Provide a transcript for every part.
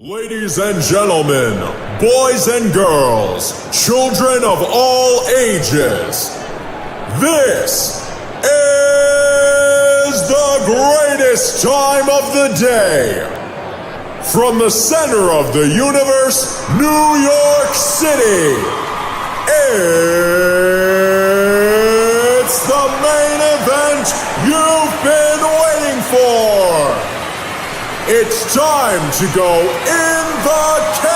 Ladies and gentlemen, boys and girls, children of all ages, this is the greatest time of the day. From the center of the universe, New York City, it's the main event you've been waiting for. It's time to go in the cage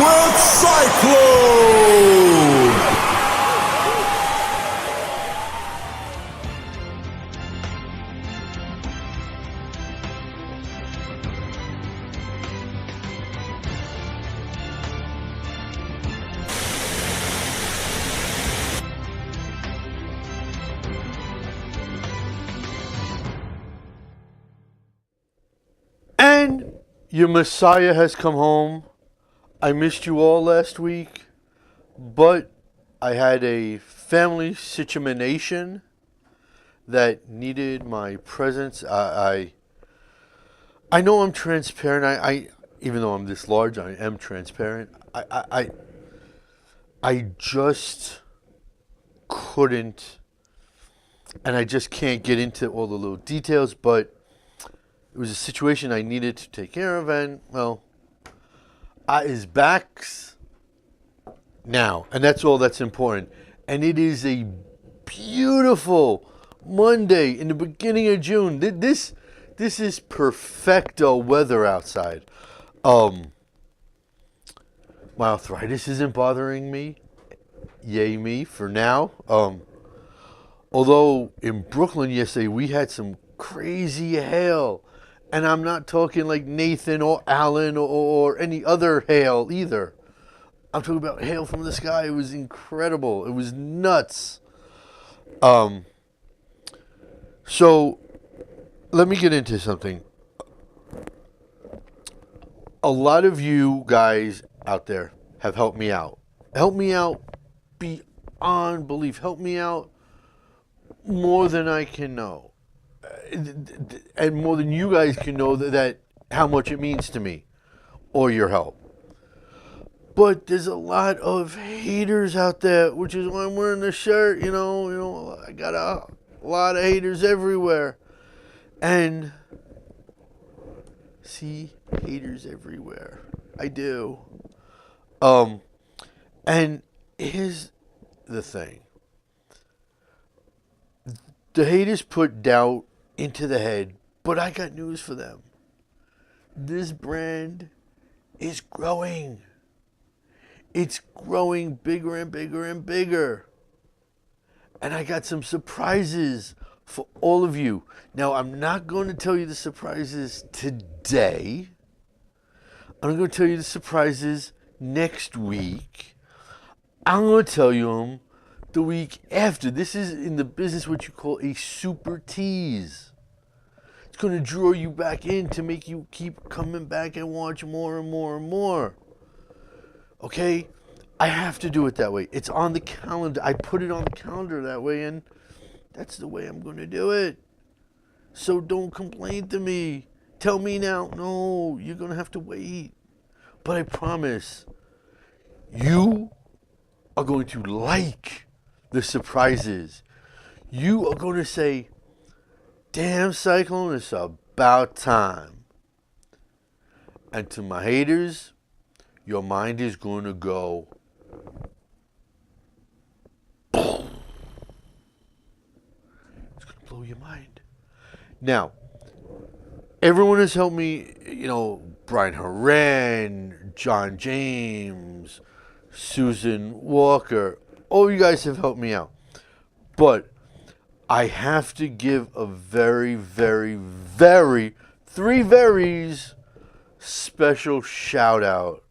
with CYCLONE. And your Messiah has come home. I missed you all last week, but I had a family situation that needed my presence. I know I'm transparent. I even though I'm this large, I am transparent. I just couldn't, and I just can't get into all the little details, but it was a situation I needed to take care of, and, well, his back's now, and that's all that's important. And it is a beautiful Monday in the beginning of June. This is perfecto weather outside. My arthritis isn't bothering me. Yay me for now. Although in Brooklyn yesterday we had some crazy hail. And I'm not talking like Nathan or Alan or any other hail either. I'm talking about hail from the sky. It was incredible. It was nuts. So let me get into something. A lot of you guys out there have helped me out. Helped me out beyond belief. Helped me out more than I can know. And more than you guys can know that how much it means to me or your help. But there's a lot of haters out there, which is why I'm wearing this shirt. You know, I got a lot of haters everywhere. And see, haters everywhere. I do. And here's the thing. The haters put doubt into the head, but I got news for them. This brand is growing. It's growing bigger and bigger and bigger. And I got some surprises for all of you. Now, I'm not going to tell you the surprises today. I'm going to tell you the surprises next week. I'm going to tell you them the week after. This is in the business what you call a super tease. It's going to draw you back in to make you keep coming back and watch more and more and more. Okay? I have to do it that way. It's on the calendar. I put it on the calendar that way, and that's the way I'm going to do it. So don't complain to me. Tell me now, no, you're going to have to wait. But I promise, you are going to like the surprises. You are going to say, damn, CYCLONE, it's about time. And to my haters, your mind is going to go, boom. It's going to blow your mind. Now, everyone has helped me, Brian Horan, John James, Susan Walker. All you guys have helped me out. But I have to give a very, very, very, three veries special shout out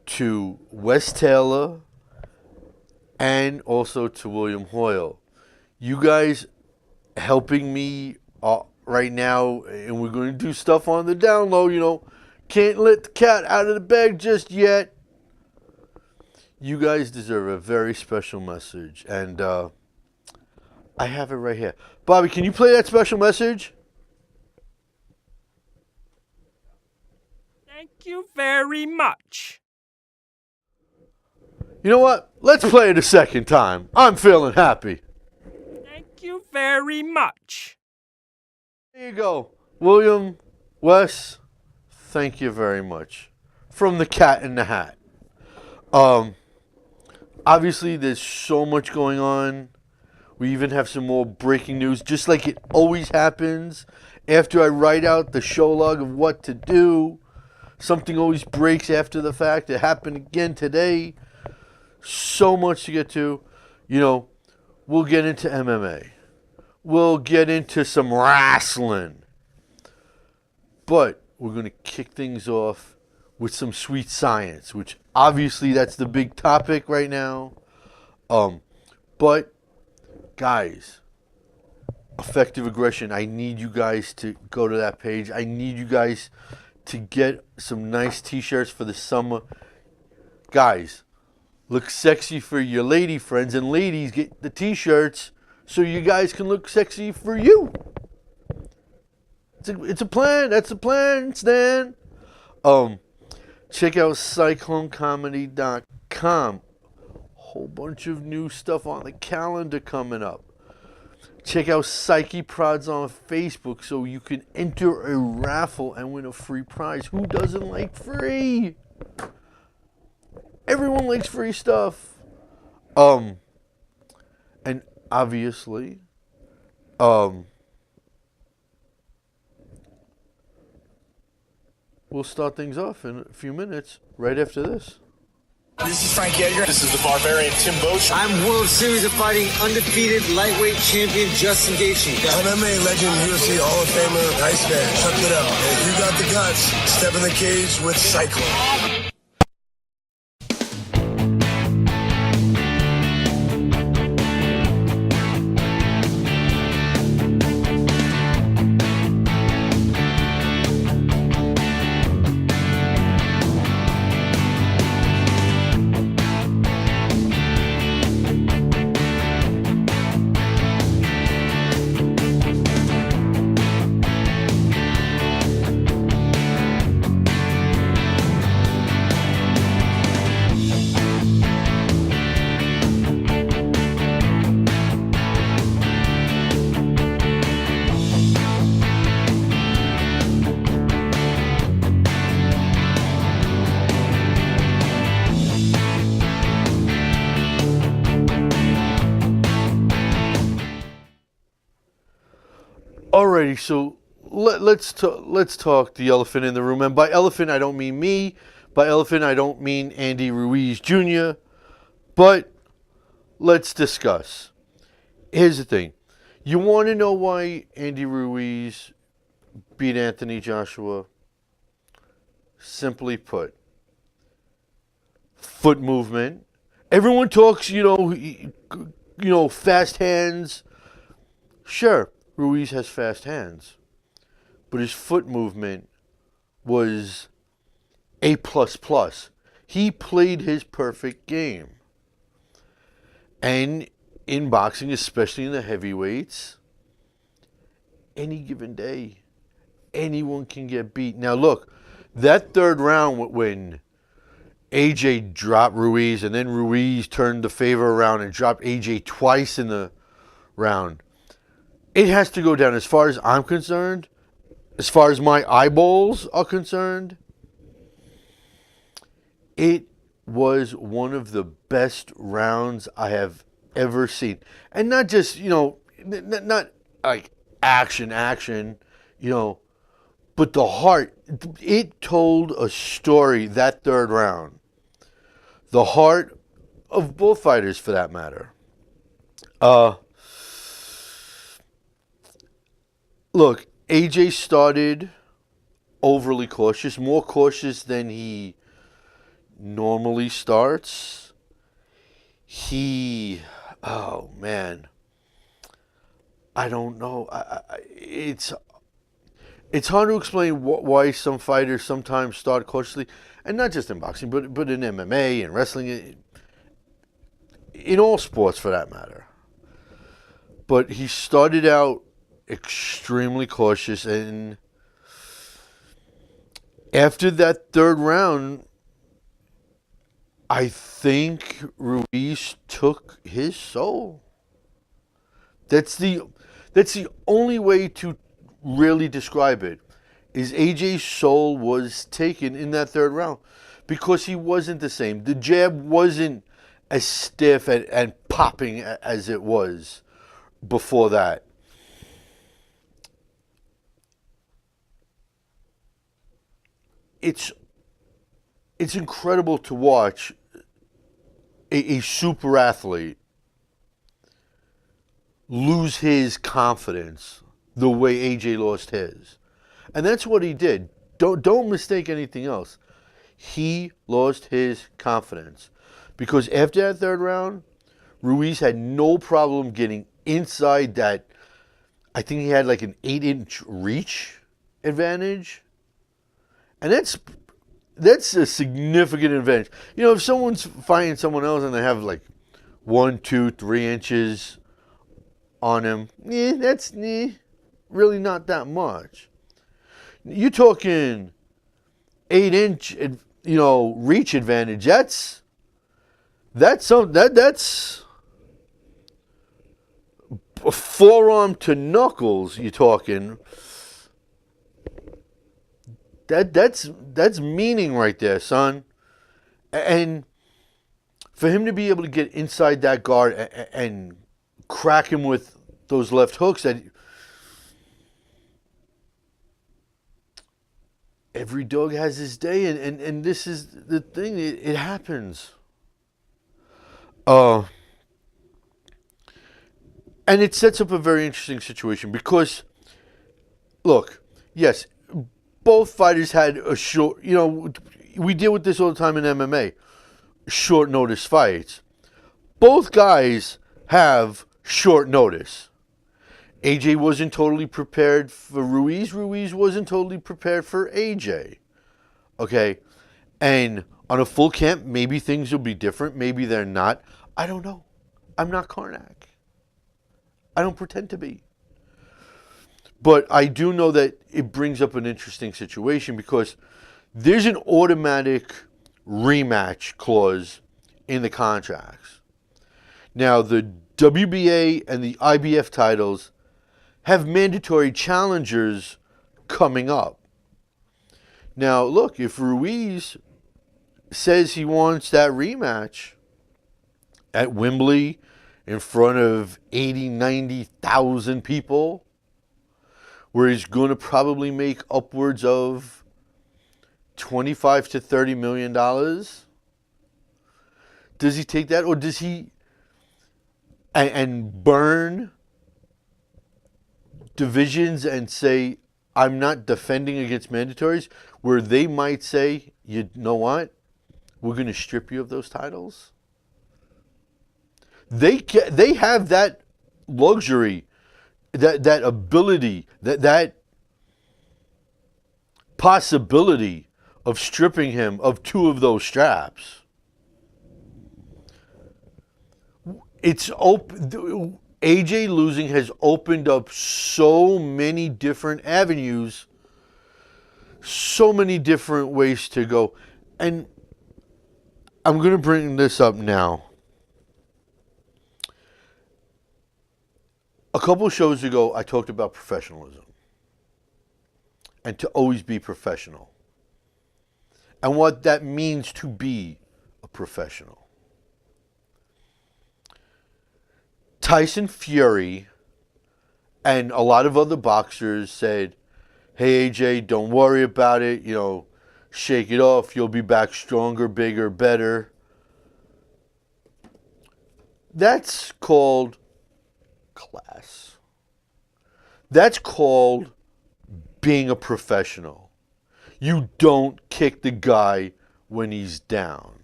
to Wes Taylor and also to William Hoyle. You guys helping me right now, and we're going to do stuff on the down low, can't let the cat out of the bag just yet. You guys deserve a very special message, and I have it right here. Bobby, can you play that special message? Thank you very much. You know what? Let's play it a second time. I'm feeling happy. Thank you very much. There you go. William, Wes, thank you very much. From the Cat in the Hat. Obviously, there's so much going on. We even have some more breaking news, just like it always happens. After I write out the show log of what to do, something always breaks after the fact. It happened again today. So much to get to. You know, we'll get into MMA. We'll get into some wrestling. But we're going to kick things off with some sweet science, which obviously that's the big topic right now. But guys, effective aggression, I need you guys to go to that page. I need you guys to get some nice t-shirts for the summer. Guys, look sexy for your lady friends, and ladies, get the t-shirts so you guys can look sexy for you. It's a plan. That's a plan, Stan. Check out CycloneComedy.com. Whole bunch of new stuff on the calendar coming up. Check out Psyche Prods on Facebook so you can enter a raffle and win a free prize. Who doesn't like free? Everyone likes free stuff. And obviously, we'll start things off in a few minutes, right after this. This is Frank Edgar. This is the Barbarian Tim Bosch. I'm World Series of Fighting undefeated lightweight champion Justin Gaethje. MMA legend, UFC Hall of Famer, Iceman, chuck it up. If you got the guts, step in the cage with CYCLONE. Alrighty, so let's talk the elephant in the room. And by elephant, I don't mean me. By elephant, I don't mean Andy Ruiz Jr. But let's discuss. Here's the thing. You want to know why Andy Ruiz beat Anthony Joshua? Simply put, foot movement. Everyone talks, fast hands. Sure. Ruiz has fast hands, but his foot movement was A++. He played his perfect game. And in boxing, especially in the heavyweights, any given day, anyone can get beat. Now look, that third round when AJ dropped Ruiz and then Ruiz turned the favor around and dropped AJ twice in the round, it has to go down. As far as I'm concerned, as far as my eyeballs are concerned, it was one of the best rounds I have ever seen. And not just, not like action, but the heart. It told a story, that third round. The heart of both fighters, for that matter. Look, AJ started overly cautious, more cautious than he normally starts. Oh man, I don't know. It's hard to explain why some fighters sometimes start cautiously, and not just in boxing, but in MMA and wrestling, in all sports for that matter. But he started out extremely cautious, and After that third round, I think Ruiz took his soul. That's the only way to really describe it. Is AJ's soul was taken in that third round because he wasn't the same. The jab wasn't as stiff and popping as it was before that. It's incredible to watch a super athlete lose his confidence the way AJ lost his. And that's what he did. Don't mistake anything else. He lost his confidence. Because after that third round, Ruiz had no problem getting inside that. I think he had like an 8-inch reach advantage. And that's a significant advantage. You know, if someone's fighting someone else and they have like 1, 2, 3 inches on him, that's really not that much. You're talking 8-inch, reach advantage. That's forearm to knuckles. You're talking. That's meaning right there, son. And for him to be able to get inside that guard and crack him with those left hooks, that every dog has his day, and this is the thing. It happens. And it sets up a very interesting situation because, look, yes, both fighters had a short, we deal with this all the time in MMA, short notice fights. Both guys have short notice. AJ wasn't totally prepared for Ruiz. Ruiz wasn't totally prepared for AJ. Okay? And on a full camp, maybe things will be different. Maybe they're not. I don't know. I'm not Karnak. I don't pretend to be. But I do know that it brings up an interesting situation because there's an automatic rematch clause in the contracts. Now, the WBA and the IBF titles have mandatory challengers coming up. Now, look, if Ruiz says he wants that rematch at Wembley in front of 80, 90,000 people, where he's going to probably make upwards of $25 to $30 million. Does he take that, or does he and burn divisions and say, I'm not defending against mandatories, where they might say, you know what, we're going to strip you of those titles? They have that luxury, that ability, that possibility of stripping him of 2 of those straps. It's open. AJ losing has opened up so many different avenues, so many different ways to go. And I'm going to bring this up now. A couple of shows ago, I talked about professionalism and to always be professional and what that means to be a professional. Tyson Fury and a lot of other boxers said, hey, AJ, don't worry about it. Shake it off. You'll be back stronger, bigger, better. That's called class. That's called being a professional. You don't kick the guy when he's down.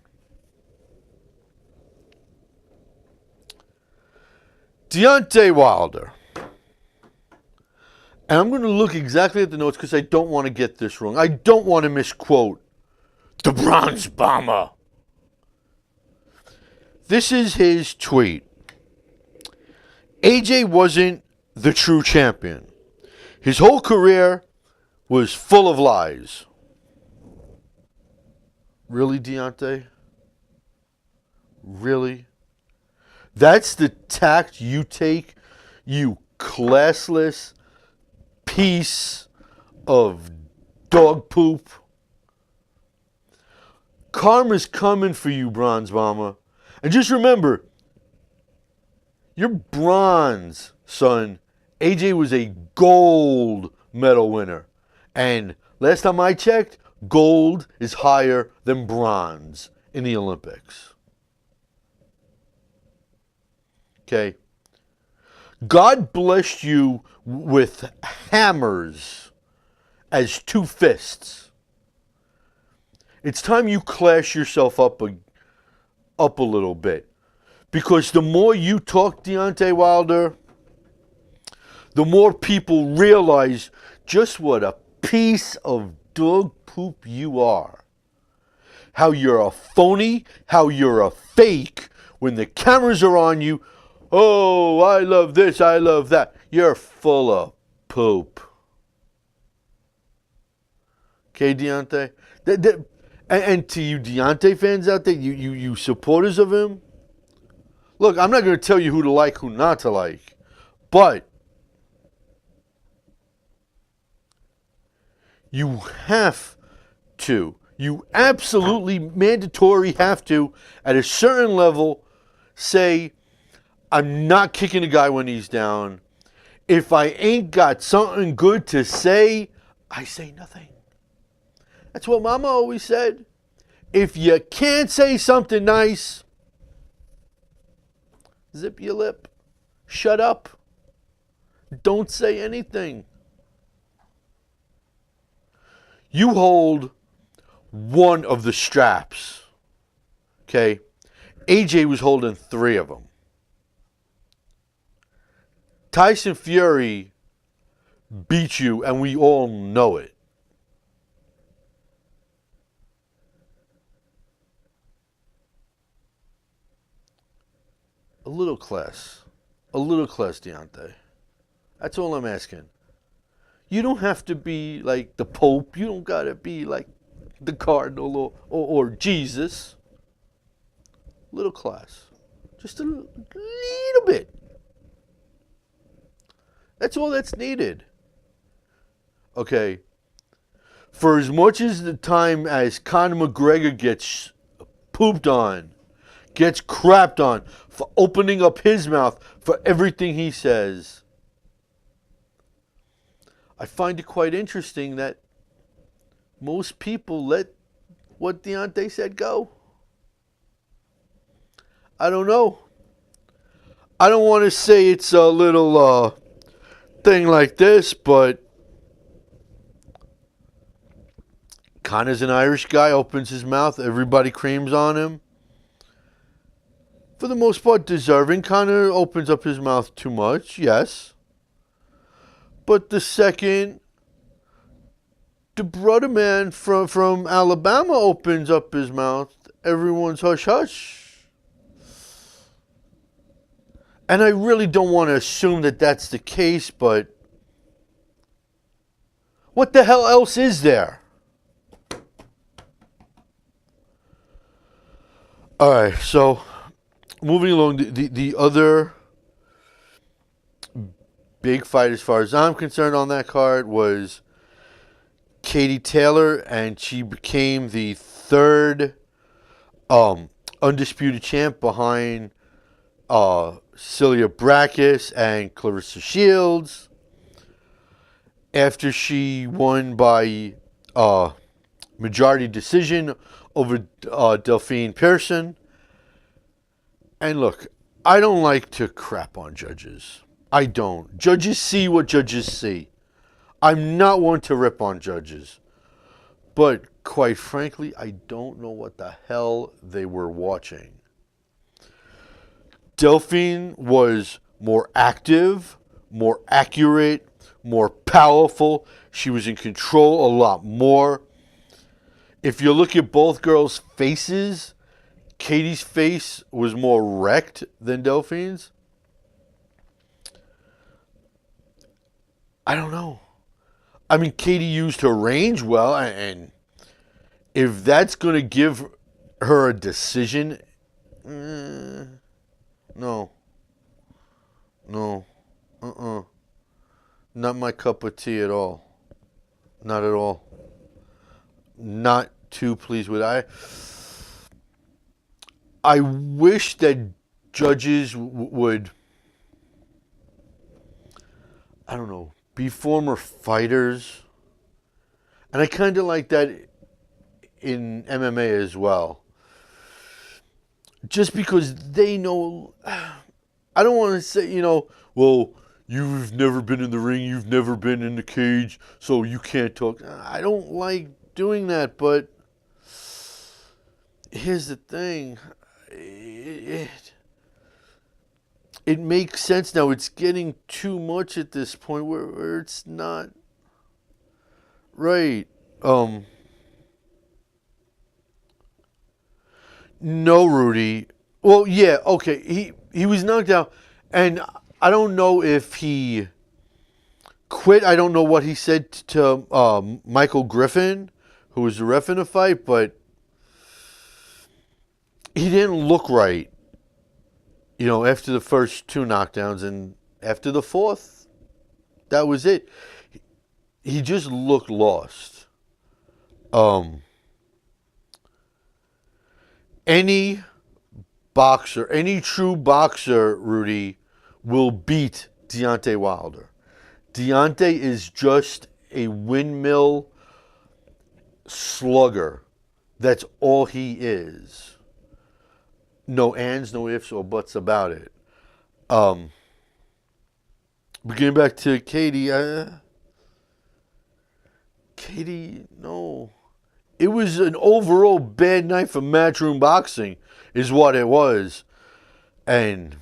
Deontay Wilder. And I'm going to look exactly at the notes because I don't want to get this wrong. I don't want to misquote the Bronze Bomber. This is his tweet. AJ wasn't the true champion. His whole career was full of lies. Really, Deontay? Really? That's the tact you take, you classless piece of dog poop? Karma's coming for you, Bronze Bomber. And just remember, you're bronze, son. AJ was a gold medal winner. And last time I checked, gold is higher than bronze in the Olympics. Okay? God blessed you with hammers as two fists. It's time you class yourself up a little bit. Because the more you talk, Deontay Wilder, the more people realize just what a piece of dog poop you are. How you're a phony, how you're a fake. When the cameras are on you, oh, I love this, I love that. You're full of poop. Okay, Deontay? And to you Deontay fans out there, you supporters of him, look, I'm not going to tell you who to like, who not to like. But you have to. You absolutely mandatory have to, at a certain level, say, I'm not kicking a guy when he's down. If I ain't got something good to say, I say nothing. That's what Mama always said. If you can't say something nice, zip your lip. Shut up. Don't say anything. You hold one of the straps. Okay? AJ was holding 3 of them. Tyson Fury beat you, and we all know it. A little class, Deontay. That's all I'm asking. You don't have to be like the Pope. You don't got to be like the Cardinal or Jesus. Little class. Just a little bit. That's all that's needed. Okay. For as much as the time as Conor McGregor gets pooped on, gets crapped on for opening up his mouth for everything he says, I find it quite interesting that most people let what Deontay said go. I don't know. I don't want to say it's a little thing like this, but Conor's an Irish guy, opens his mouth, everybody creams on him. For the most part, deserving. Conor opens up his mouth too much, yes. But the second the brother man from Alabama opens up his mouth, everyone's hush hush. And I really don't want to assume that that's the case, but what the hell else is there? All right, so moving along, the other big fight as far as I'm concerned on that card was Katie Taylor, and she became the third undisputed champ behind Celia Brækhus and Clarissa Shields, after she won by majority decision over Delphine Pearson. And look, I don't like to crap on judges. I don't. Judges see what judges see. I'm not one to rip on judges. But quite frankly, I don't know what the hell they were watching. Delphine was more active, more accurate, more powerful. She was in control a lot more. If you look at both girls' faces, Katie's face was more wrecked than Delphine's. I don't know. I mean, Katie used her range well, and if that's going to give her a decision, no. Not my cup of tea at all. Not at all. Not too pleased with it. I wish that judges would, I don't know, be former fighters. And I kind of like that in MMA as well. Just because they know, I don't want to say, well, you've never been in the ring, you've never been in the cage, so you can't talk. I don't like doing that, but here's the thing. It makes sense now. It's getting too much at this point where it's not right. No, Rudy. Well, yeah, okay. He was knocked out, and I don't know if he quit. I don't know what he said to Michael Griffin, who was the ref in the fight, but he didn't look right, after the first 2 knockdowns, and after the 4th, that was it. He just looked lost. Any boxer, any true boxer, Rudy, will beat Deontay Wilder. Deontay is just a windmill slugger. That's all he is. No ands, no ifs or buts about it. But getting back to Katie, no. It was an overall bad night for Matchroom Boxing, is what it was. And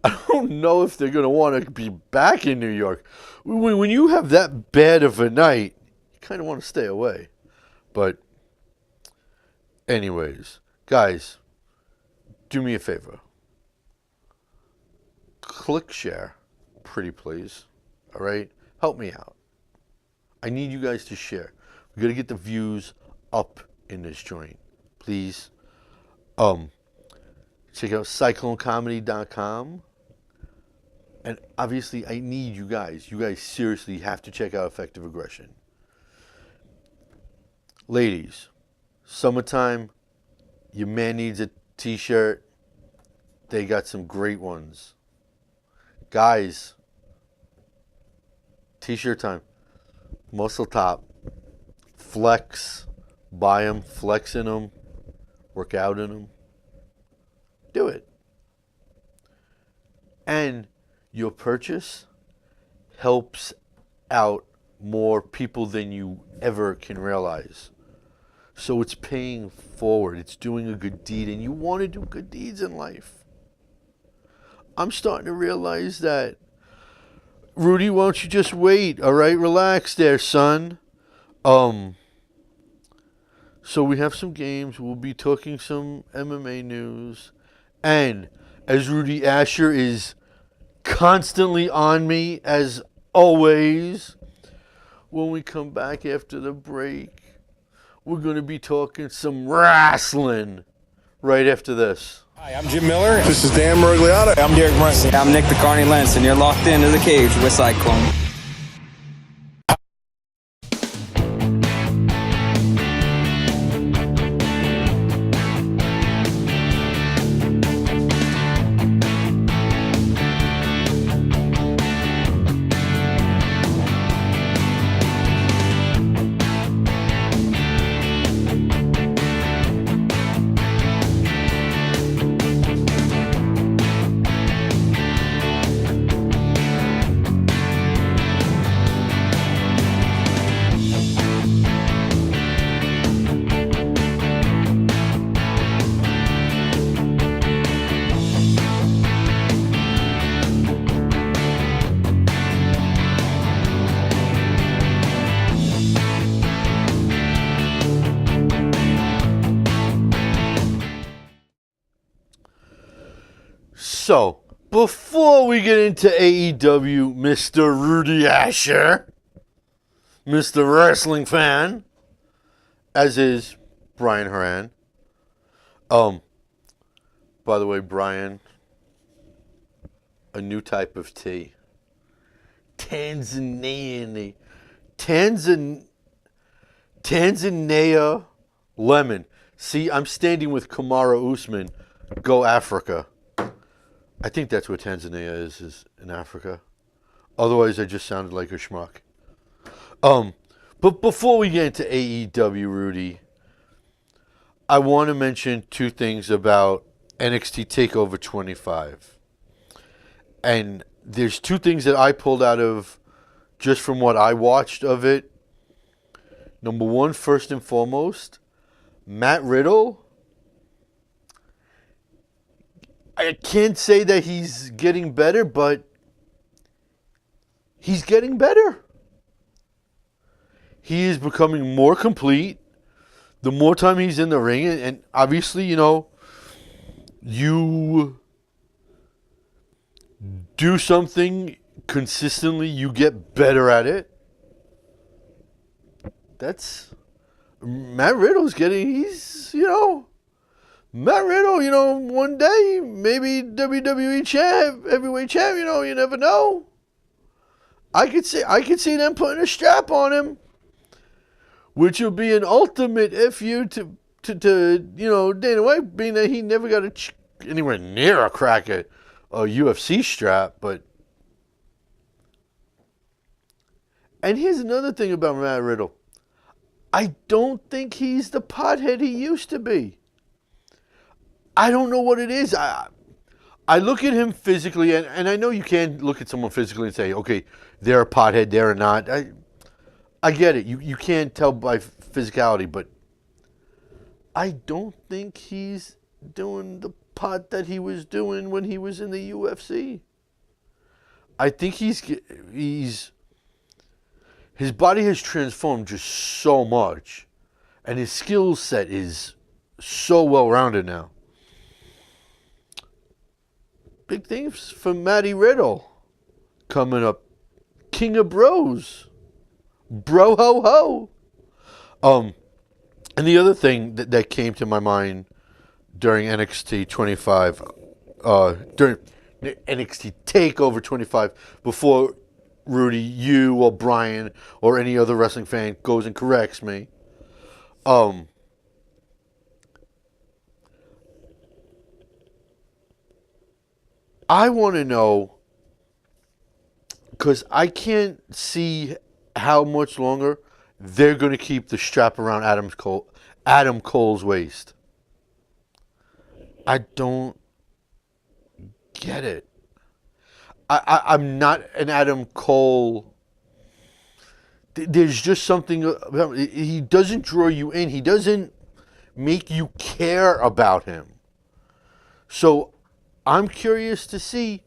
I don't know if they're going to want to be back in New York. When you have that bad of a night, you kind of want to stay away. But anyways, guys, do me a favor. Click share, pretty please. All right? Help me out. I need you guys to share. We got to get the views up in this joint. Please. Check out CycloneComedy.com. And obviously, I need you guys. You guys seriously have to check out Effective Aggression. Ladies, summertime, your man needs a t-shirt. They got some great ones. Guys, t-shirt time. Muscle top. Flex. Buy them. Flex in them. Work out in them. Do it. And your purchase helps out more people than you ever can realize. So it's paying forward. It's doing a good deed. And you want to do good deeds in life. I'm starting to realize that. Rudy, why don't you just wait? All right, relax there, son. So we have some games. We'll be talking some MMA news. And as Rudy Asher is constantly on me, as always, when we come back after the break, we're going to be talking some wrestling right after this. Hi, I'm Jim Miller. This is Dan Muragliata. I'm Derek Brunson. I'm Nick the Carney Lentz, and you're locked into the cage with Cyclone. So, before we get into AEW, Mr. Rudy Asher, Mr. Wrestling fan, as is Brian Horan. By the way, Brian, a new type of tea. Tanzania lemon. See, I'm standing with Kamara Usman. Go Africa. I think that's what Tanzania is in Africa. Otherwise, I just sounded like a schmuck. But before we get into AEW, Rudy, I want to mention two things about NXT TakeOver 25. And there's two things that I pulled out of just from what I watched of it. Number one, first and foremost, Matt Riddle. I can't say that he's getting better, but he's getting better. He is becoming more complete the more time he's in the ring. And obviously, you know, you do something consistently, you get better at it. That's Matt Riddle's getting, Matt Riddle, one day, maybe WWE heavyweight champ, you never know. I could see them putting a strap on him, which would be an ultimate FU to Dana White, being that he never got anywhere near a crack at a UFC strap. And here's another thing about Matt Riddle. I don't think he's the pothead he used to be. I don't know what it is. I look at him physically, and I know you can't look at someone physically and say, okay, they're a pothead, they're not. I get it. You can't tell by physicality, but I don't think he's doing the pot that he was doing when he was in the UFC. I think his body has transformed just so much, and his skill set is so well-rounded now. Big things for Matty Riddle coming up. King of Bros. Bro ho ho. And the other thing that came to my mind during NXT 25, during NXT TakeOver 25, before Rudy, you or Brian or any other wrestling fan goes and corrects me, I want to know, because I can't see how much longer they're going to keep the strap around Adam Cole's waist. I don't get it. I'm not an Adam Cole. There's just something about him. He doesn't draw you in. He doesn't make you care about him. So I'm curious to see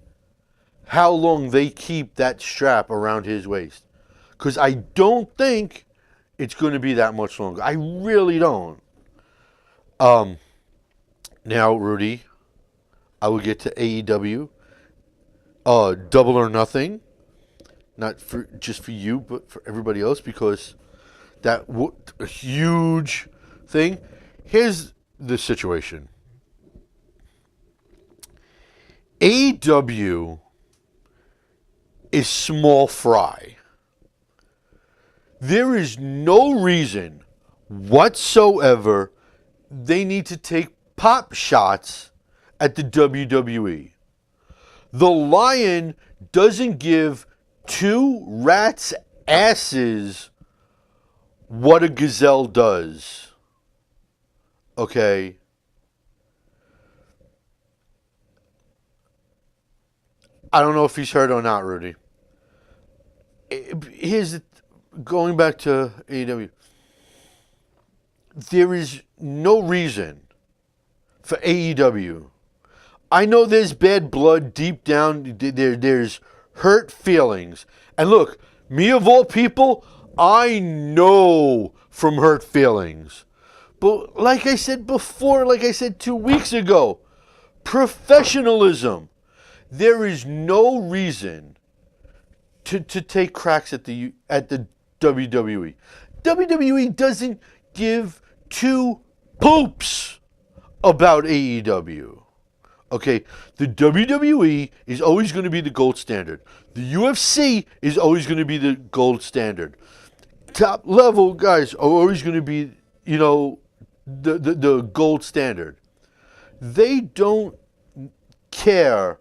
how long they keep that strap around his waist. Because I don't think it's going to be that much longer. I really don't. Now, Rudy, I will get to AEW. Double or Nothing. Not just for you, but for everybody else, because that a huge thing. Here's the situation. AEW is small fry. There is no reason whatsoever they need to take pop shots at the WWE. The Lion doesn't give two rats' asses what a gazelle does. Okay? I don't know if he's hurt or not, Rudy. Going back to AEW. There is no reason for AEW. I know there's bad blood deep down. There's hurt feelings. And look, me of all people, I know from hurt feelings. But like I said before, like I said 2 weeks ago, professionalism. There is no reason to take cracks at the WWE. WWE doesn't give two poops about AEW. Okay, the WWE is always going to be the gold standard. The UFC is always going to be the gold standard. Top level guys are always going to be, the gold standard. They don't care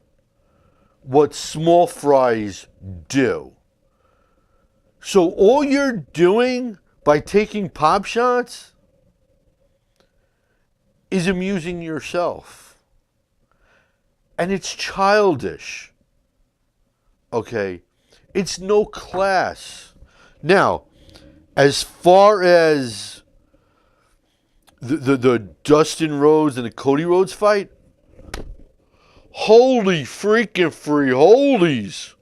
what small fries do. So all you're doing by taking pop shots is amusing yourself. And it's childish. Okay? It's no class. Now, as far as the Dustin Rhodes and the Cody Rhodes fight, holy freaking free holies.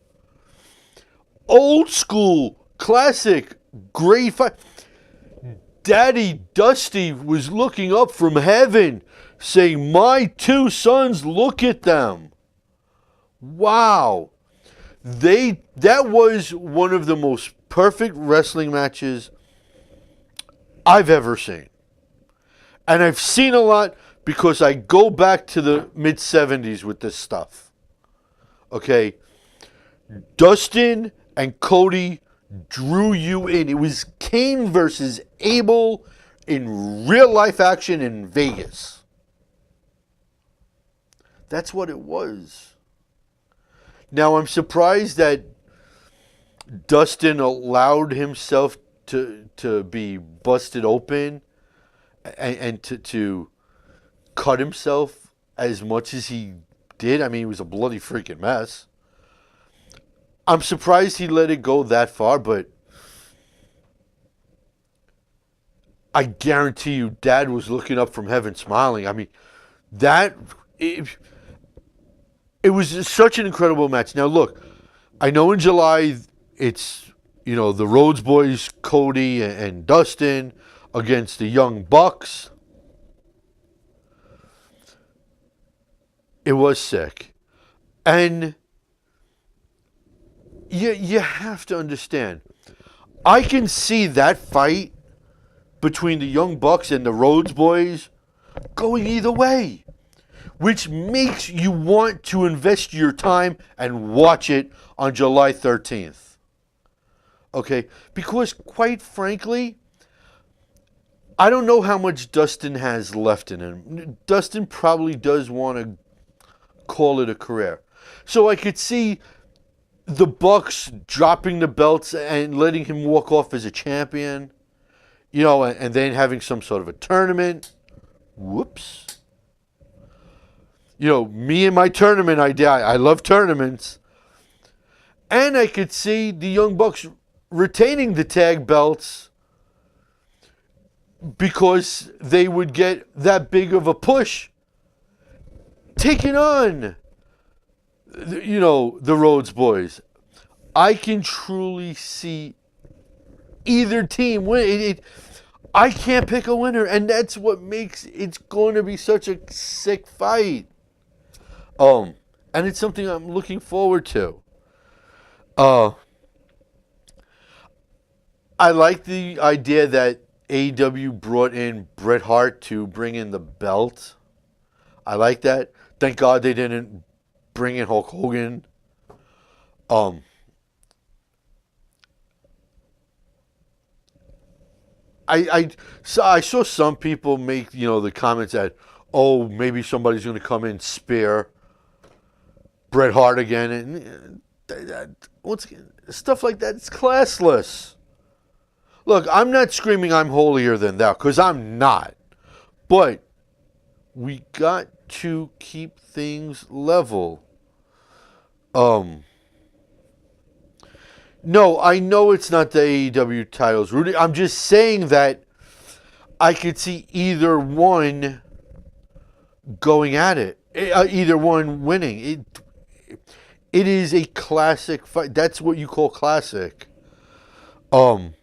Old school, classic, great fight. Daddy Dusty was looking up from heaven saying, my two sons, look at them. Wow. That was one of the most perfect wrestling matches I've ever seen. And I've seen a lot because I go back to the mid-70s with this stuff. Okay? Dustin and Cody drew you in. It was Kane versus Abel in real-life action in Vegas. That's what it was. Now, I'm surprised that Dustin allowed himself to be busted open and to cut himself as much as he did. I mean, it was a bloody freaking mess. I'm surprised he let it go that far, but I guarantee you Dad was looking up from heaven smiling. I mean, it was such an incredible match. Now, look, I know in July it's, the Rhodes Boys, Cody and Dustin against the Young Bucks. It was sick. And you have to understand, I can see that fight between the Young Bucks and the Rhodes Boys going either way, which makes you want to invest your time and watch it on July 13th. Okay? Because quite frankly, I don't know how much Dustin has left in him. Dustin probably does want to call it a career. So I could see the Bucks dropping the belts and letting him walk off as a champion, and then having some sort of a tournament. Whoops. Me and my tournament idea, I love tournaments. And I could see the Young Bucks retaining the tag belts because they would get that big of a push taking on, the Rhodes Boys. I can truly see either team win. I can't pick a winner, and that's what makes it's going to be such a sick fight. And it's something I'm looking forward to. I like the idea that AEW brought in Bret Hart to bring in the belt. I like that. Thank God they didn't bring in Hulk Hogan. I saw some people make, the comments that, oh, maybe somebody's going to come in spear Bret Hart again. And once again, stuff like that, it's classless. Look, I'm not screaming I'm holier than thou, because I'm not. But we got to keep things level. No, I know it's not the AEW titles, Rudy. I'm just saying that I could see either one going at it. Either one winning. It is a classic fight. That's what you call classic. And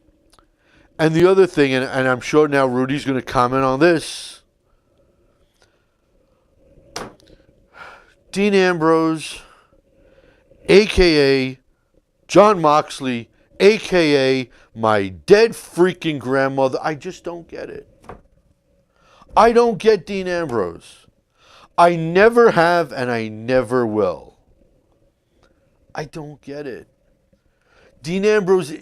the other thing, and I'm sure now Rudy's going to comment on this. Dean Ambrose, a.k.a. Jon Moxley, a.k.a. my dead freaking grandmother. I just don't get it. I don't get Dean Ambrose. I never have and I never will. I don't get it. Dean Ambrose,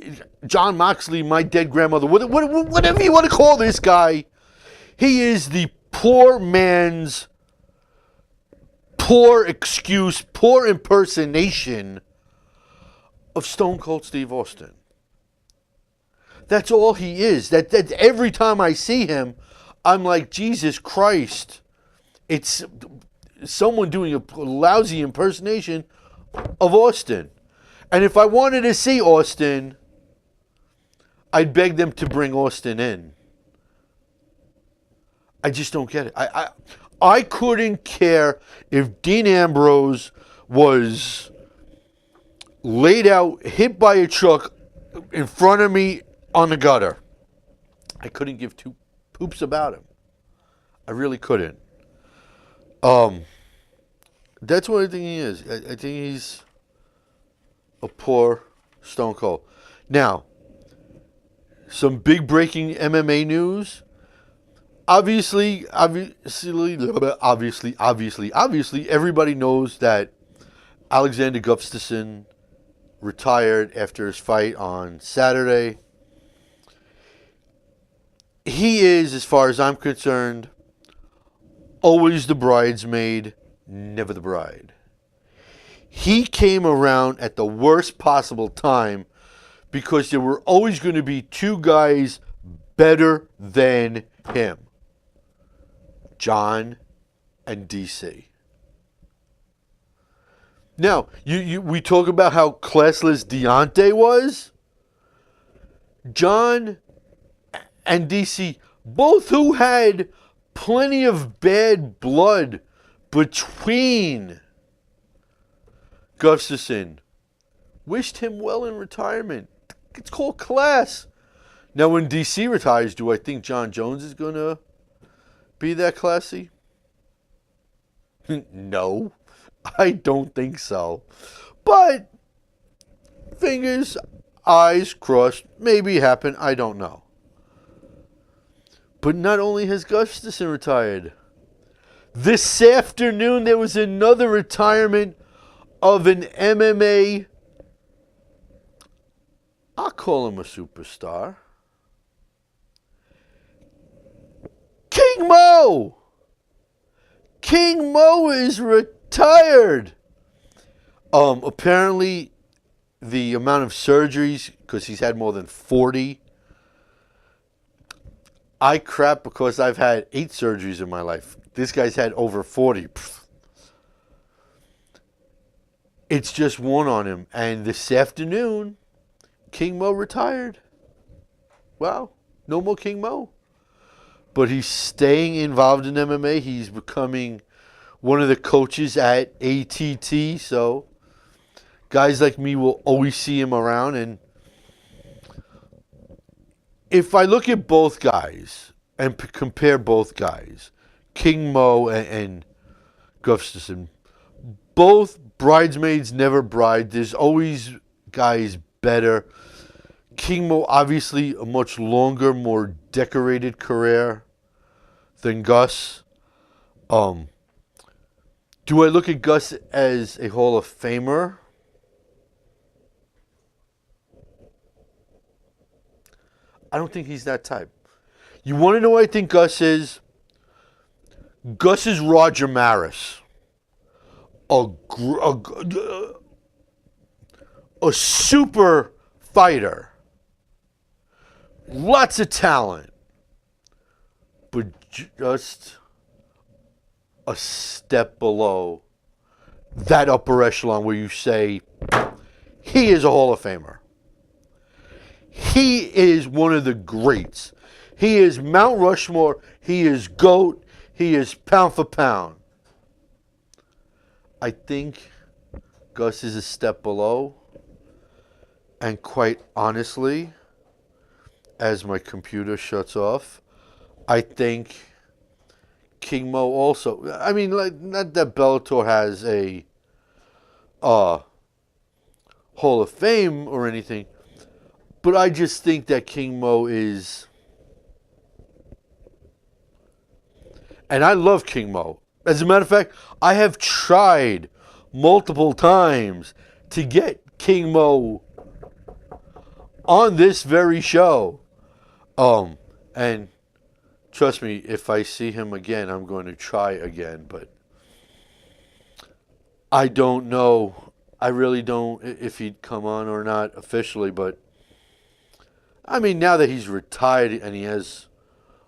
John Moxley, my dead grandmother, whatever you want to call this guy, he is the poor man's poor excuse, poor impersonation of Stone Cold Steve Austin. That's all he is. That every time I see him, I'm like, Jesus Christ. It's someone doing a lousy impersonation of Austin. And if I wanted to see Austin, I'd beg them to bring Austin in. I just don't get it. I couldn't care if Dean Ambrose was laid out, hit by a truck in front of me on the gutter. I couldn't give two poops about him. I really couldn't. That's what I think he is. I think he's a poor Stone Cold. Now, some big breaking MMA news. Obviously, everybody knows that Alexander Gustafsson retired after his fight on Saturday. He is, as far as I'm concerned, always the bridesmaid, never the bride. He came around at the worst possible time because there were always going to be two guys better than him. John and DC. Now, we talk about how classless Deontay was. John and DC, both who had plenty of bad blood between Gustafsson, wished him well in retirement. It's called class. Now, when DC retires, do I think John Jones is going to be that classy? No, I don't think so. But fingers, eyes crossed, maybe happen, I don't know. But not only has Gustafsson retired, this afternoon there was another retirement of an MMA, I'll call him a superstar, King Mo. King Mo is retired. Apparently, the amount of surgeries, because he's had more than 40. I crap because I've had 8 surgeries in my life. This guy's had over 40. It's just one on him. And this afternoon, King Mo retired. Wow, no more King Mo. But he's staying involved in MMA. He's becoming one of the coaches at ATT. So guys like me will always see him around. And if I look at both guys and compare both guys, King Mo and Gustafsson, both bridesmaids never bride. There's always guys better. King Mo, obviously, a much longer, more decorated career than Gus. Do I look at Gus as a Hall of Famer? I don't think he's that type. You want to know what I think Gus is? Gus is Roger Maris. A super fighter. Lots of talent. But just a step below that upper echelon where you say, he is a Hall of Famer. He is one of the greats. He is Mount Rushmore. He is GOAT. He is pound for pound. I think Gus is a step below. And quite honestly, as my computer shuts off, I think King Mo also. I mean, like, not that Bellator has a Hall of Fame or anything. But I just think that King Mo is... And I love King Mo. As a matter of fact, I have tried multiple times to get King Mo on this very show. And trust me, if I see him again, I'm going to try again. But I don't know. I really don't if he'd come on or not officially. But I mean, now that he's retired and he has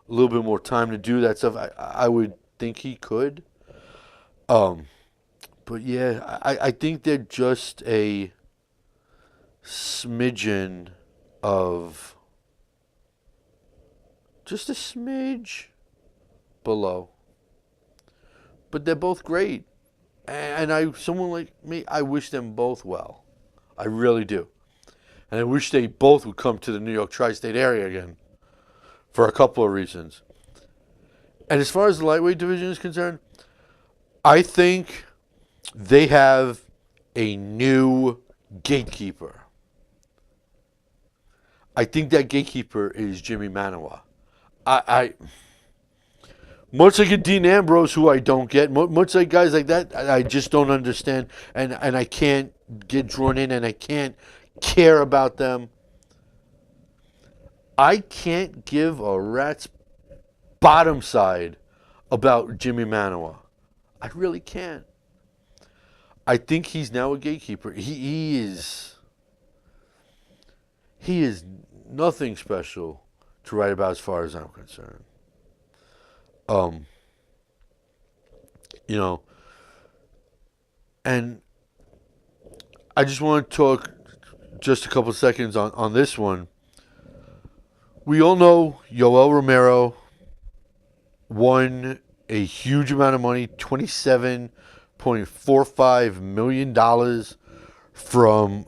a little bit more time to do that stuff, I would think he could. But yeah, I think they're just a smidgen of, just a smidge below. But they're both great. And someone like me, I wish them both well. I really do. And I wish they both would come to the New York tri-state area again for a couple of reasons. And as far as the lightweight division is concerned, I think they have a new gatekeeper. I think that gatekeeper is Jimmy Manoa. Much like a Dean Ambrose, who I don't get, much like guys like that, I just don't understand, and I can't get drawn in, and I can't care about them. I can't give a rat's bottom side about Jimmy Manoa. I really can't. I think he's now a gatekeeper. He is nothing special to write about as far as I'm concerned. You know, and I just want to talk just a couple seconds on this one. We all know Yoel Romero won a huge amount of money, $27.45 million from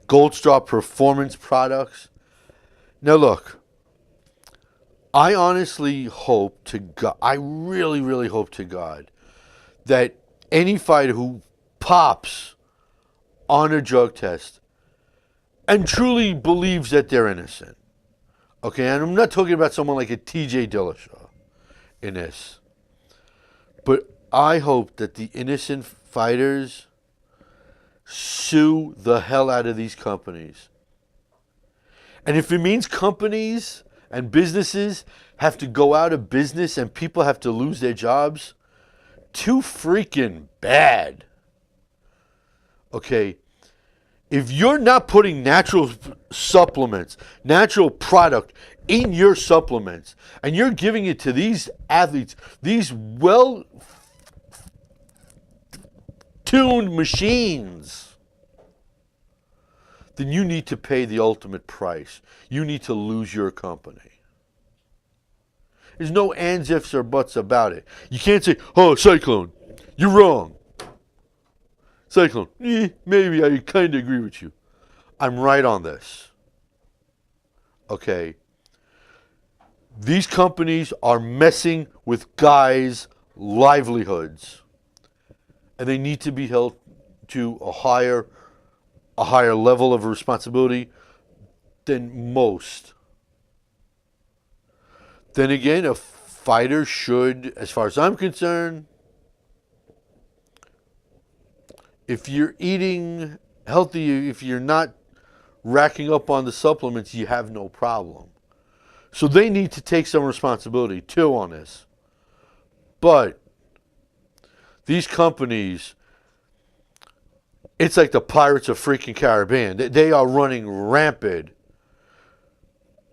Gold Star Performance Products. Now look, I honestly hope to God, I really, really hope to God that any fighter who pops on a drug test and truly believes that they're innocent, okay, and I'm not talking about someone like a TJ Dillashaw in this, but I hope that the innocent fighters sue the hell out of these companies. And if it means companies and businesses have to go out of business and people have to lose their jobs, too freaking bad. Okay, if you're not putting natural supplements, natural product in your supplements, and you're giving it to these athletes, these well-tuned machines, then you need to pay the ultimate price. You need to lose your company. There's no ands, ifs, or buts about it. You can't say, oh, Cyclone, you're wrong. Cyclone, maybe I kind of agree with you. I'm right on this. Okay. These companies are messing with guys' livelihoods. And they need to be held to a higher level of responsibility than most. Then again, a fighter should, as far as I'm concerned, if you're eating healthy, if you're not racking up on the supplements, you have no problem. So they need to take some responsibility too on this. But these companies, it's like the Pirates of freaking Caribbean. They are running rampant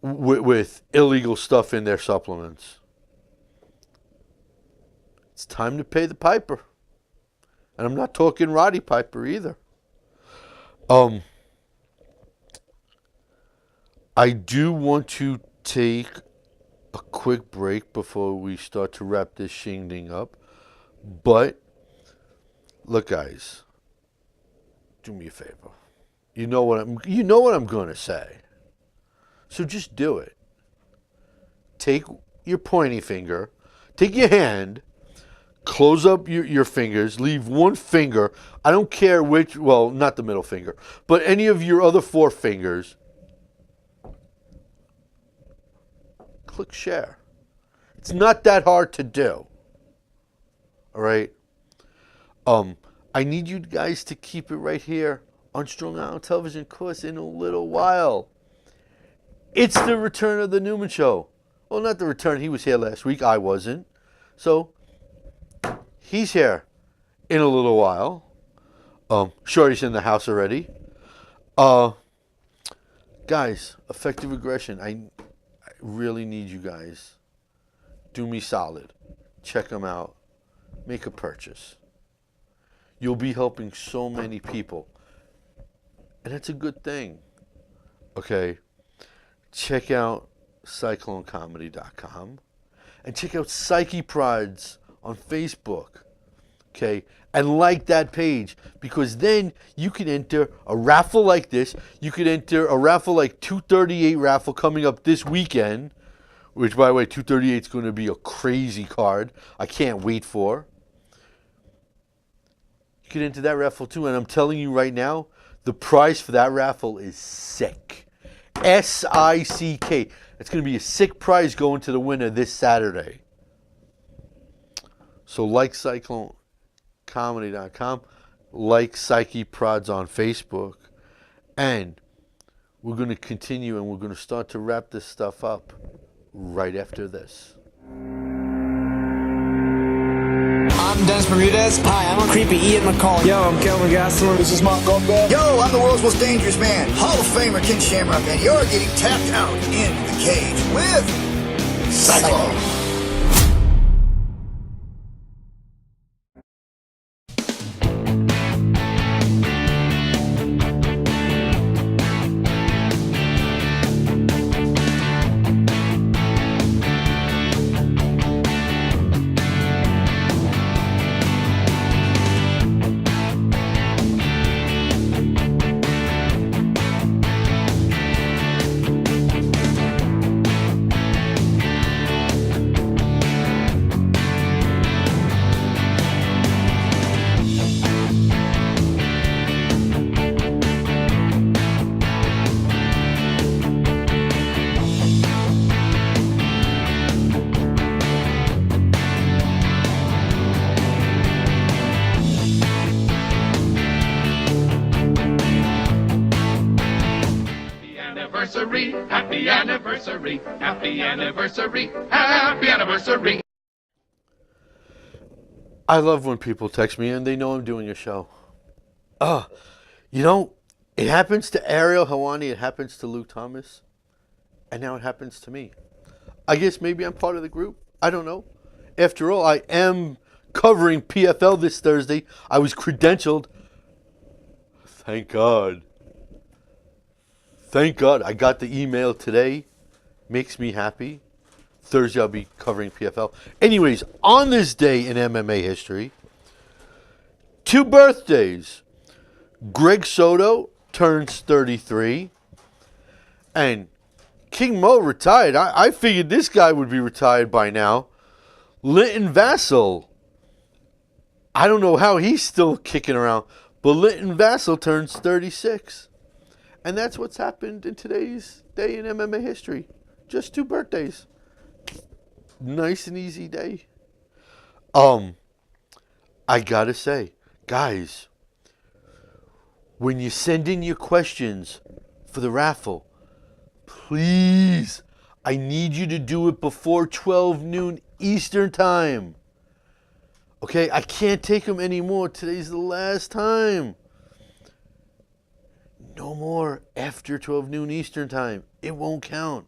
with illegal stuff in their supplements. It's time to pay the piper. And I'm not talking Roddy Piper either. I do want to take a quick break before we start to wrap this shindig up. But, look guys, do me a favor. You know what I'm going to say. So just do it. Take your pointy finger, take your hand, close up your fingers, leave one finger. I don't care which, well, not the middle finger, but any of your other four fingers click share. It's not that hard to do. All right. I need you guys to keep it right here on Strong Island Television, because in a little while, it's the return of the Newman Show. Well, not the return. He was here last week. I wasn't. So, he's here in a little while. Shorty's in the house already. Guys, effective aggression. I really need you guys. Do me solid. Check them out. Make a purchase. You'll be helping so many people. And that's a good thing. Okay? Check out CycloneComedy.com. And check out Psyche Prods on Facebook. Okay? And like that page. Because then you can enter a raffle like this. You could enter a raffle like 238 raffle coming up this weekend. Which, by the way, 238 is going to be a crazy card. I can't wait for. You can enter that raffle too. And I'm telling you right now, the prize for that raffle is sick. SICK. It's going to be a sick prize going to the winner this Saturday. So like CycloneComedy.com. Like Psyche Prods on Facebook. And we're going to continue and we're going to start to wrap this stuff up right after this. I'm Dennis Bermudez. Hi, I'm a creepy Ian McCall. Yo, I'm Kelvin Gastelum. This is Mark Goldberg. Yo, I'm the world's most dangerous man, Hall of Famer Ken Shamrock, and you're getting tapped out in the cage with Cyclone. Happy anniversary, happy anniversary, happy anniversary. I love when people text me and they know I'm doing a show. You know, it happens to Ariel Helwani, it happens to Luke Thomas, and now it happens to me. I guess maybe I'm part of the group. I don't know. After all, I am covering PFL this Thursday. I was credentialed. Thank God. Thank God I got the email today. Makes me happy. Thursday I'll be covering PFL. Anyways, on this day in MMA history, 2 birthdays. Greg Soto turns 33. And King Mo retired. I figured this guy would be retired by now. Linton Vassell. I don't know how he's still kicking around. But Linton Vassell turns 36. And that's what's happened in today's day in MMA history. Just 2 birthdays. Nice and easy day. I gotta say, guys, when you send in your questions for the raffle, please, I need you to do it before 12 noon Eastern time. Okay, I can't take them anymore. Today's the last time. No more after 12 noon Eastern time. It won't count.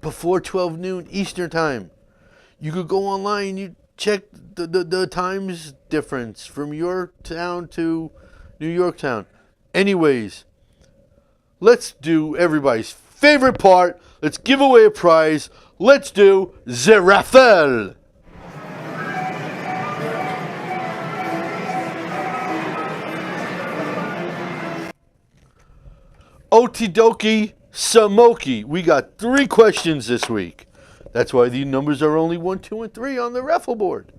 Before 12 noon Eastern time. You could go online, you check the times difference from your town to New York town. Anyways, let's do everybody's favorite part. Let's give away a prize. Let's do the raffle. Okie dokie, Samoki. We got 3 questions this week. That's why the numbers are only 1, 2, and 3 on the raffle board.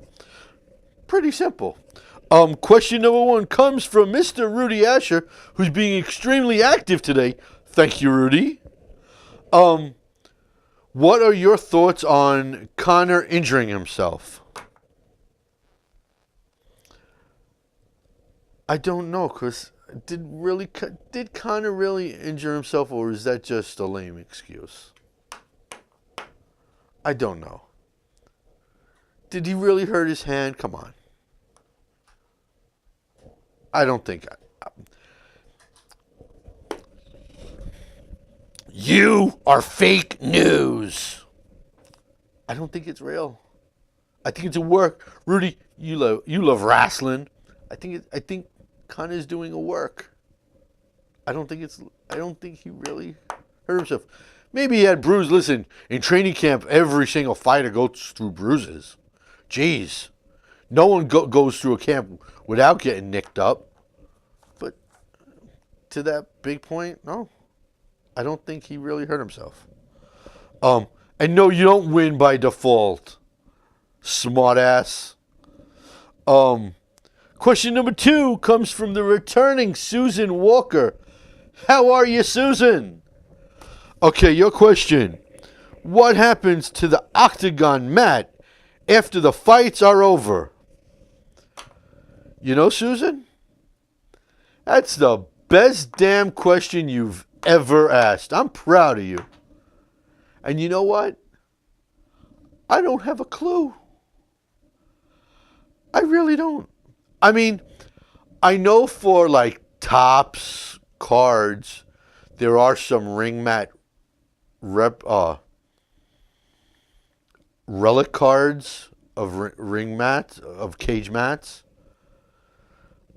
Pretty simple. Question number 1 comes from Mr. Rudy Asher, who's being extremely active today. Thank you, Rudy. What are your thoughts on Connor injuring himself? I don't know, Chris. Did Connor really injure himself, or is that just a lame excuse? I don't know. Did he really hurt his hand? Come on. I don't think. You are fake news. I don't think it's real. I think it's a work. Rudy, you love wrestling. I think Connor's doing a work. I don't think he really hurt himself. Maybe he had bruises. Listen, in training camp, every single fighter goes through bruises. Jeez. No one goes through a camp without getting nicked up. But to that big point, no. I don't think he really hurt himself. And no, you don't win by default. Smart ass. Question number 2 comes from the returning Susan Walker. How are you, Susan? Okay, your question. What happens to the octagon mat after the fights are over? You know, Susan? That's the best damn question you've ever asked. I'm proud of you. And you know what? I don't have a clue. I really don't. I mean, I know for like Topps cards, there are some ring mat relic cards of ring mats, of cage mats.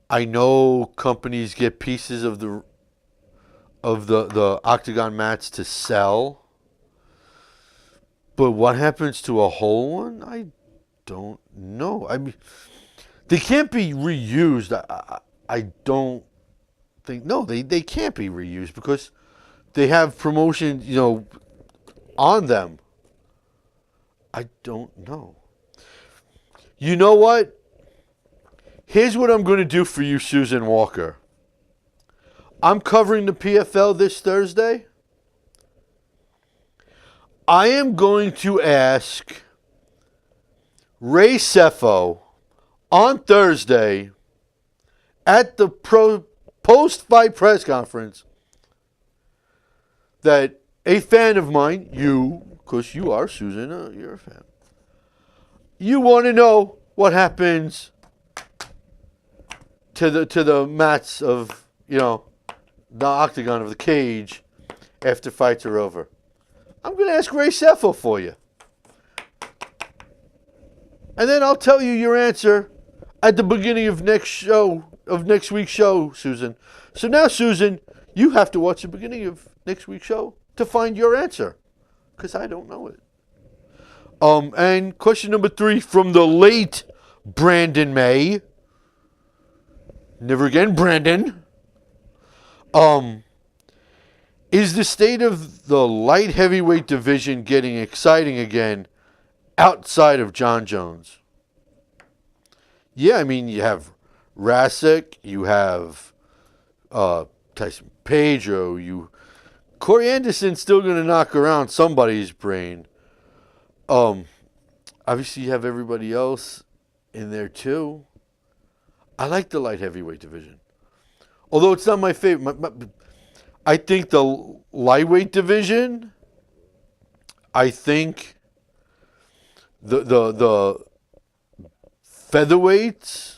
I know companies get pieces of the octagon mats to sell. But what happens to a whole one? I don't know. I mean, they can't be reused. I don't think. No, they can't be reused because they have promotion, on them. I don't know. You know what? Here's what I'm going to do for you, Susan Walker. I'm covering the PFL this Thursday. I am going to ask Ray Sefo on Thursday at the post-fight press conference that a fan of mine, you, because you are, Susan, you're a fan, you want to know what happens to the mats of, the octagon of the cage after fights are over. I'm going to ask Ray Sefo for you. And then I'll tell you your answer at the beginning of next week's show, Susan. So now, Susan, you have to watch the beginning of next week's show to find your answer, because I don't know it. And question number 3 from the late Brandon May. Never again, Brandon. Is the state of the light heavyweight division getting exciting again outside of John Jones? Yeah, I mean, you have Rasic, you have Tyson Pedro, Corey Anderson's still going to knock around somebody's brain. Obviously, you have everybody else in there too. I like the light heavyweight division. Although it's not my favorite. I think the lightweight division, I think the featherweights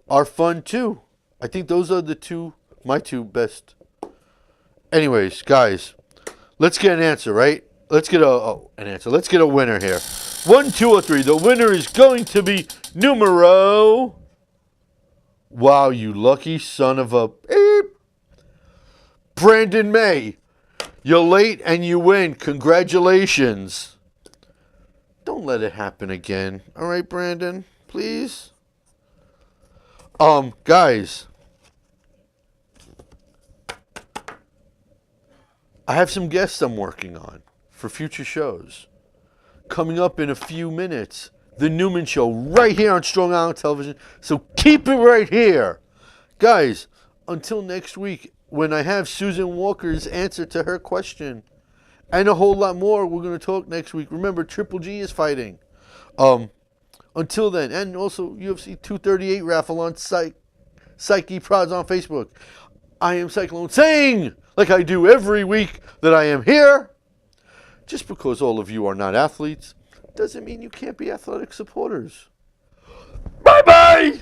are fun too. I think those are my two best. Anyways, guys, let's get an answer, right? Let's get an answer. Let's get a winner here. 1, 2, or 3. The winner is going to be numero. Wow, you lucky son of a beep. Brandon May. You're late and you win. Congratulations. Don't let it happen again. All right, Brandon, please. Guys, I have some guests I'm working on for future shows. Coming up in a few minutes, The Newman Show, right here on Strong Island Television. So keep it right here. Guys, until next week, when I have Susan Walker's answer to her question and a whole lot more. We're going to talk next week. Remember, Triple G is fighting. Until then, and also UFC 238 raffle on Psyche Prods on Facebook. I am Cyclone, saying, like I do every week, that I am here. Just because all of you are not athletes doesn't mean you can't be athletic supporters. Bye-bye!